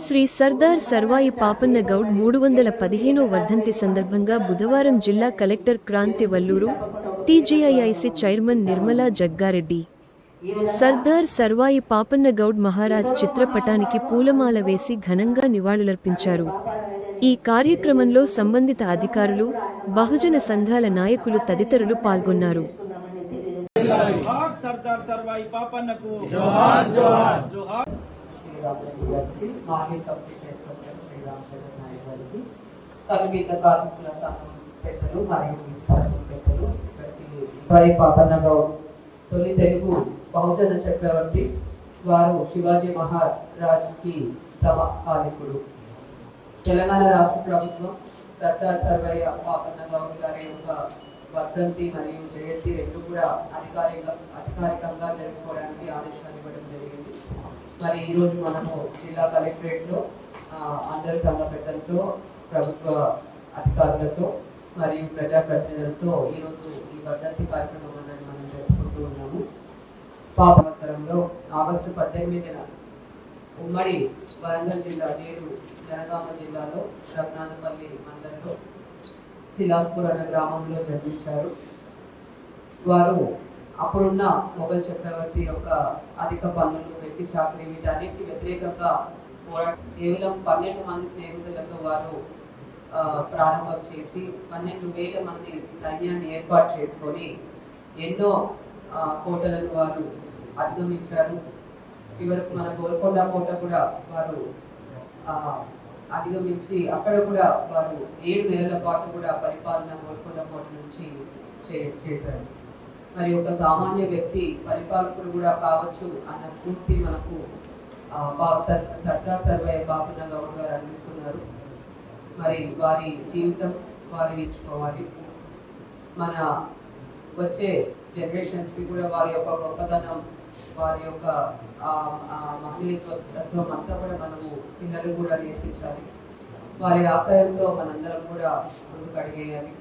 శ్రీ సర్దార్ సర్వాయి పాపన్న గౌడ్ 315వ వర్ధంతి సందర్భంగా బుధవారం జిల్లా collector Kranthi Valluru, TGIIC chairman Nirmala Jaggareddy, Sardar Sarvai Papanna Goud Maharaj చిత్రపటానికి పూలమాల వేసి ఘనంగా నివాళులర్పించారు. ఈ కార్యక్రమంలో సంబంధిత అధికారులు, బహుజన సంఘాల నాయకులు తదితరులు పాల్గొన్నారు. పాపన్న గౌడ్ తొలి తెలుగు బహుజన చక్రవర్తి. వారు శివాజీ మహారాజుకి సమకాలికుడు. తెలంగాణ రాష్ట్ర ప్రభుత్వం సర్దార్ సర్వయ్య పాపన్న గౌడ్ గారి యొక్క వర్ధంతి మరియు జయంతి రెండు కూడా అధికారికంగా జరుపుకోవడానికి ఆదేశాలు ఇవ్వడం జరిగింది. మరి ఈరోజు మనము జిల్లా కలెక్టరేట్లో అందరి సంఘ పెద్దలతో, ప్రభుత్వ అధికారులతో మరియు ప్రజాప్రతినిధులతో ఈరోజు ఈ వర్ధంతి కార్యక్రమం అన్నది మనం జరుపుకుంటూ ఉన్నాము. పాప సంవత్సరంలో ఆగస్టు 18న ఉమ్మడి వరంగల్ జిల్లా, నేడు జనగామ జిల్లాలో రఘునాథపల్లి మండలంలో తిలాస్పూర్ అన్న గ్రామంలో జన్మించారు. వారు అప్పుడున్న మొఘల్ చక్రవర్తి యొక్క అధిక పన్నులు, వ్యక్తి చాకరీ, వీటన్నిటికి వ్యతిరేకంగా కేవలం 12 మంది స్నేహితులతో వారు ప్రారంభం చేసి 12,000 మంది సైన్యాన్ని ఏర్పాటు చేసుకొని ఎన్నో కోటలను వారు అధిగమించారు. చివరకు మన గోల్కొండ కోట కూడా వారు అధిగమించి అక్కడ కూడా వారు 7 నెలల పాటు కూడా పరిపాలన గోల్కొండ కోట నుంచి చేశారు. మరి ఒక సామాన్య వ్యక్తి పరిపాలకుడు కూడా కావచ్చు అన్న స్ఫూర్తి మనకు సర్దార్ సర్వయ్య పాపన్న గౌడ్ గారు అందిస్తున్నారు. మరి వారి జీవితం వారు ఇచ్చుకోవాలి. మన వచ్చే జనరేషన్స్కి కూడా వారి యొక్క గొప్పతనం, వారి యొక్క మహనీయత్వం అంతా కూడా మనము పిల్లలు కూడా నేర్పించాలి. వారి ఆశయాలతో మనందరం కూడా ముందుకు అడిగేయాలి.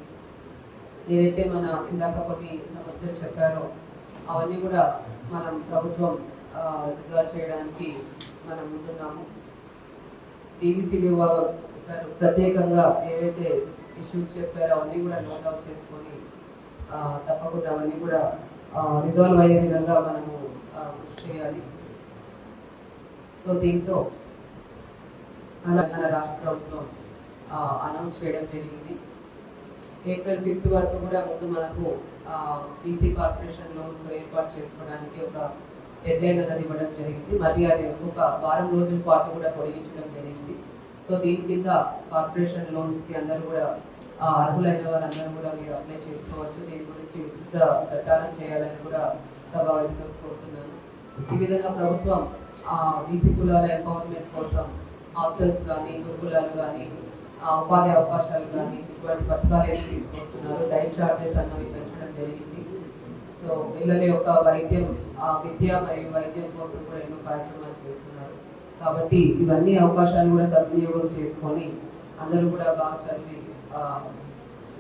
ఏదైతే మన ఇందాక కొన్ని సమస్యలు చెప్పారో అవన్నీ కూడా మనం ప్రభుత్వం రిజాల్వ్ చేయడానికి మనం ముందున్నాము. డీవీసీడీ గారు ప్రత్యేకంగా ఏవైతే ఇష్యూస్ చెప్పారో అవన్నీ కూడా నోట్అవుట్ చేసుకొని తప్పకుండా అవన్నీ కూడా రిజాల్వ్ అయ్యే విధంగా మనము కృషి చేయాలి. సో దీంతో తెలంగాణ రాష్ట్ర ప్రభుత్వం అనౌన్స్ చేయడం జరిగింది. ఏప్రిల్ 5 వరకు కూడా ముందు మనకు బీసీ కార్పొరేషన్ లోన్స్ ఏర్పాటు చేసుకోవడానికి ఒక డెడ్లైన్ అన్నది ఇవ్వడం జరిగింది. మరి అది ఒక వారం రోజుల పాటు కూడా పొడిగించడం జరిగింది. సో దీని కింద కార్పొరేషన్ లోన్స్కి అందరూ కూడా అర్హులైన వారందరూ కూడా మీరు అప్లై చేసుకోవచ్చు. దీని గురించి విస్తృత ప్రచారం చేయాలని కూడా సభావేదికగా కోరుతున్నాను. ఈ విధంగా ప్రభుత్వం బీసీ కులాల ఎంపవర్మెంట్ కోసం హాస్టల్స్ కానీ, గురుకులాలు కానీ, ఉపాధి అవకాశాలు కానీ ఇటువంటి పథకాలు ఏమి తీసుకొస్తున్నారు. డైట్ చార్జెస్ అన్నవి పెంచడం జరిగింది. సో పిల్లల యొక్క విద్య మరియు వైద్యం కోసం కూడా ఎన్నో కార్యక్రమాలు చేస్తున్నారు. కాబట్టి ఇవన్నీ అవకాశాలు కూడా సద్వినియోగం చేసుకొని అందరూ కూడా బాగా చదివి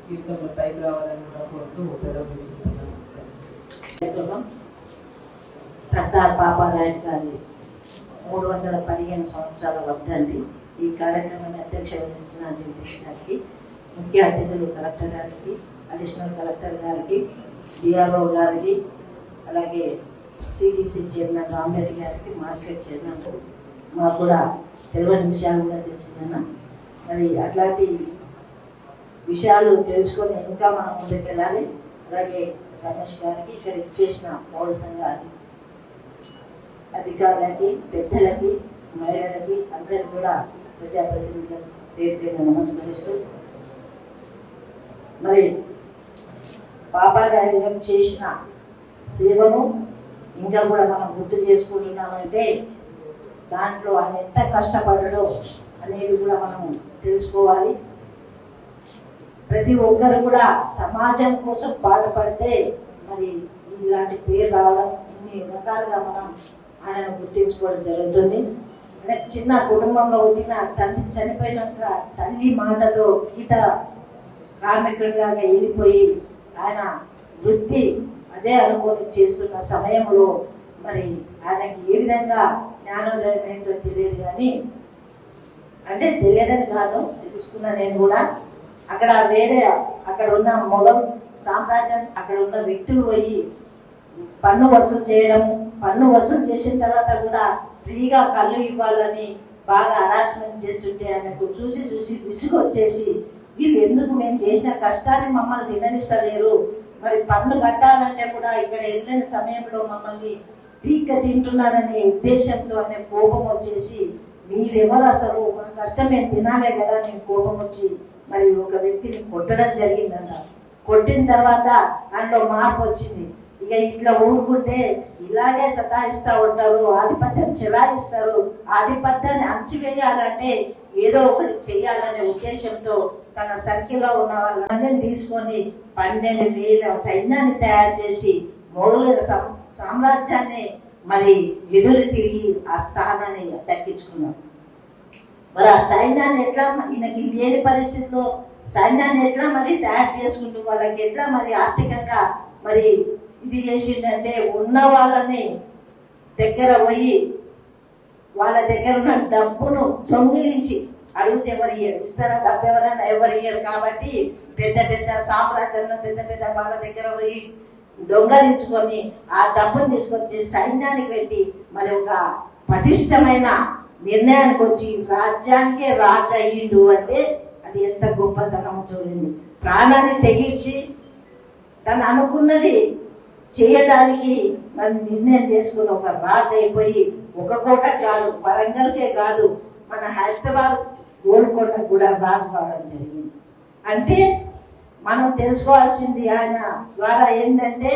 జీవితంలో పైకి రావాలని కూడా కోరుతూ సెలవు తీసుకుంటున్నాను. సర్దార్ పాపారాయుడు గారి 315 సంవత్సరాల వర్ధంతి. ఈ కార్యక్రమాన్ని అధ్యక్ష వహిస్తున్న జగదీష్ గారికి, ముఖ్య అతిథులు కలెక్టర్ గారికి, అడిషనల్ కలెక్టర్ గారికి, డిఆర్ఓ గారికి, అలాగే సిడిసి చైర్మన్ రామరెడ్డి గారికి, మార్కెట్ చైర్మన్ మాకు కూడా తెలియని విషయాలు కూడా తెలిసిందన్న. మరి అట్లాంటి విషయాలు తెలుసుకొని ఇంకా మనం ముందుకు వెళ్ళాలి. అలాగే రమేష్ గారికి, ఇక్కడ ఇచ్చేసిన పౌర సంఘానికి, అధికారులకి, పెద్దలకి, మహిళలకి అందరికి కూడా ప్రజాప్రతినిధులకు పేరు నమస్కరిస్తూ, మరి పాపారాయుడు గారు చేసిన సేవను ఇంకా కూడా మనం గుర్తు చేసుకుంటున్నామంటే దాంట్లో ఆయన ఎంత కష్టపడ్డాడో అనేది కూడా మనం తెలుసుకోవాలి. ప్రతి ఒక్కరు కూడా సమాజం కోసం పాటుపడితే మరి ఇలాంటి పేరు రావడం, ఇన్ని రకాలుగా మనం ఆయనను గుర్తించుకోవడం జరుగుతుంది. అంటే చిన్న కుటుంబంలో పుట్టిన తండ్రి చనిపోయినాక తల్లి మాటతో గీత కార్మికుడిలాగా వెళ్ళిపోయి ఆయన వృత్తి అదే అనుకొని చేస్తున్న సమయంలో మరి ఆయనకి ఏ విధంగా జ్ఞానోదయం ఏంటో తెలియదు, కానీ అంటే తెలియదని కాదు, తెలుసుకున్నా నేను కూడా. అక్కడ అక్కడ ఉన్న మొఘం సామ్రాజ్యం, అక్కడ ఉన్న వ్యక్తులు పోయి పన్ను వసూలు చేయడం, పన్ను వసూలు చేసిన తర్వాత కూడా ఫ్రీగా కళ్ళు ఇవ్వాలని బాగా అరాచ్మెంట్ చేస్తుంటే ఆయనకు చూసి విసుగు వచ్చేసి, వీళ్ళు ఎందుకు మేము చేసిన కష్టాన్ని మమ్మల్ని తిననిస్తలేరు, మరి పన్ను కట్టాలంటే కూడా ఇక్కడ వెళ్ళిన సమయంలో మమ్మల్ని పీక్క తింటున్నారనే ఉద్దేశంతో అనే కోపం వచ్చేసి, మీరెవరు అసలు, మా కష్టం మేము తినాలే కదా నేను కోపం వచ్చి మరి ఒక వ్యక్తిని కొట్టడం జరిగిందన్న. కొట్టిన తర్వాత దాంట్లో మార్పు వచ్చింది. ఇక ఇట్లా ఊరుకుంటే ఇలాగే సతాయిస్తూ ఉంటారు, ఆధిపత్యం చెలాయిస్తారు, ఆధిపత్యాన్ని అణచివేయాలంటే ఏదో ఒకటి చెయ్యాలనే ఉద్దేశంతో తన సర్కిల్లో ఉన్న వాళ్ళందరినీ తీసుకొని 12,000 సైన్యాన్ని తయారు చేసి మొఘలుల సామ్రాజ్యాన్ని మరి ఎదురు తిరిగి ఆ స్థానాన్ని దక్కించుకున్నాం. మరి ఆ సైన్యాన్ని ఎట్లా, ఈయనకి లేని పరిస్థితిలో సైన్యాన్ని ఎట్లా మరి తయారు చేసుకుంటూ వాళ్ళకి ఎట్లా మరి ఆర్థికంగా మరి ఇది చేసిందంటే, ఉన్న వాళ్ళని దగ్గర పోయి వాళ్ళ దగ్గర ఉన్న డబ్బును దొంగిలించి అడిగితే ఎవరు ఇయ్యరు, ఇస్తారా డబ్బు ఎవరైనా ఎవరు ఇయ్యరు. కాబట్టి పెద్ద పెద్ద సామ్రాజ్యంలో పెద్ద పెద్ద వాళ్ళ దగ్గర పోయి దొంగలించుకొని ఆ డబ్బును తీసుకొచ్చి సైన్యానికి పెట్టి మరి ఒక పటిష్టమైన నిర్ణయానికి వచ్చి రాజ్యానికే రాజు అయ్యిండు అంటే అది ఎంత గొప్పతనం చూడండి. ప్రాణాన్ని తెగించి తను అనుకున్నది చేయడానికి మరి నిర్ణయం చేసుకుని ఒక రాజు అయిపోయి, ఒక కోట కాదు, వరంగల్కే కాదు, మన హైదరాబాద్ గోల్కొండ కూడా రాజు కావడం జరిగింది. అంటే మనం తెలుసుకోవాల్సింది ఆయన ద్వారా ఏంటంటే,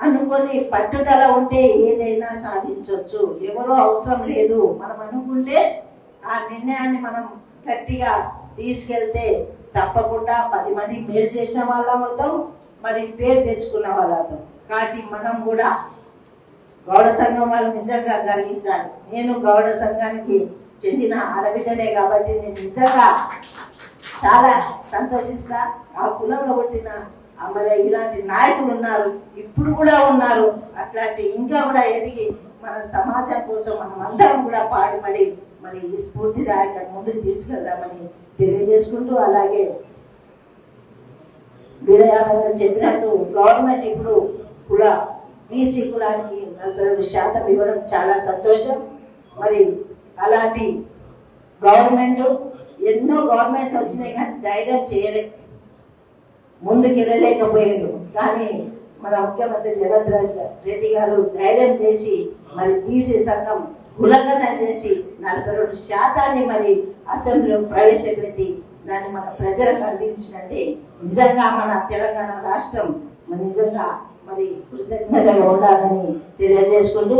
అనుకొని పట్టుదల ఉంటే ఏదైనా సాధించవచ్చు, ఎవరో అవసరం లేదు. మనం అనుకుంటే ఆ నిర్ణయాన్ని మనం గట్టిగా తీసుకెళ్తే తప్పకుండా 10 మంది మేలు చేసిన వాళ్ళం అవుతాం, మరి పేరు తెచ్చుకున్న వాళ్ళతో. కాబట్టి మనం కూడా గౌడ సంఘం వాళ్ళు నిజంగా గర్వించాలి. నేను గౌడ సంఘానికి చెందిన ఆడబిడ్డనే కాబట్టి నేను నిజంగా చాలా సంతోషిస్తా. ఆ కులంలో పుట్టిన మరి ఇలాంటి నాయకులు ఉన్నారు, ఇప్పుడు కూడా ఉన్నారు. అట్లాంటి ఇంకా కూడా ఎదిగి మన సమాజం కోసం మనం అందరం కూడా పాటుపడి మరి ఈ స్ఫూర్తిదాయకాన్ని ముందుకు తీసుకెళ్దామని తెలియజేసుకుంటూ, అలాగే వీరయాదవ్ చెప్పినట్టు గవర్నమెంట్ ఇప్పుడు కుల బీసీ కులానికి 42% ఇవ్వడం చాలా సంతోషం. మరి అలాంటి గవర్నమెంట్ ఎన్నో గవర్నమెంట్లు వచ్చినాయి కానీ ధైర్యం చేయలే, ముందుకు వెళ్ళలేకపోయారు. కానీ మన ముఖ్యమంత్రి రేవంత్ రెడ్డి గారు ధైర్యం చేసి మరి బీసీ సంఘం కులగణన చేసి 42% మరి అసెంబ్లీలో ప్రవేశపెట్టి దాన్ని మన ప్రజలకు అందించినట్టే నిజంగా మన తెలంగాణ రాష్ట్రం నిజంగా మరి కృతజ్ఞతగా ఉండాలని తెలియజేసుకుంటూ,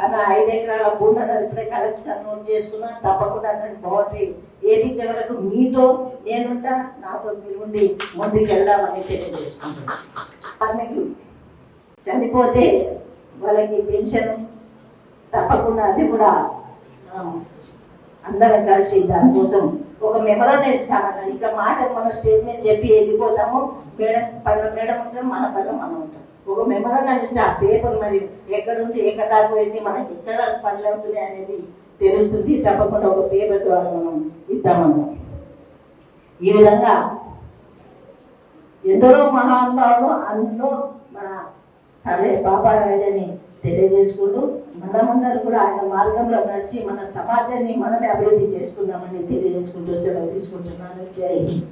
అన్న 5 ఎకరాల భూమిని ఇప్పుడే కలెక్టర్ నోట్ చేసుకున్నా, తప్పకుండా దాన్ని బౌండరీ ఏపించే వరకు మీతో నేనుంటా, నాతో మీరు ఉండి ముందుకు వెళ్దామని తెలియజేసుకుంటున్నాను. కార్మికులు చనిపోతే వాళ్ళకి పెన్షన్ తప్పకుండా అది కూడా అందరం కలిసి దానికోసం ఒక మెమరాండం ఇద్దామన్న. ఇట్లా మాట మన స్టేజ్ మీద చెప్పి వెళ్ళిపోతాము, మేడం ఉంటాం, మన పనులు మనం ఉంటాం. ఒక మెమరాండం ఇస్తే ఆ పేపర్ మరి ఎక్కడుంది, ఎక్కడ దాకా పోయింది, మనకి ఎక్కడ పనులు అవుతున్నాయి అనేది తెలుస్తుంది. తప్పకుండా ఒక పేపర్ ద్వారా మనం ఇద్దామన్నాం. ఈ విధంగా ఎందరో మహానుభావులు, అందులో మన సర్వే బాబారాయుడని తెలియజేసుకుంటూ మనమందరూ కూడా ఆయన మార్గంలో నడిచి మన సమాజాన్ని మనమే అభివృద్ధి చేసుకుందామని తెలియజేసుకుంటూ సెలవు తీసుకుంటున్నాను. జై హింద్.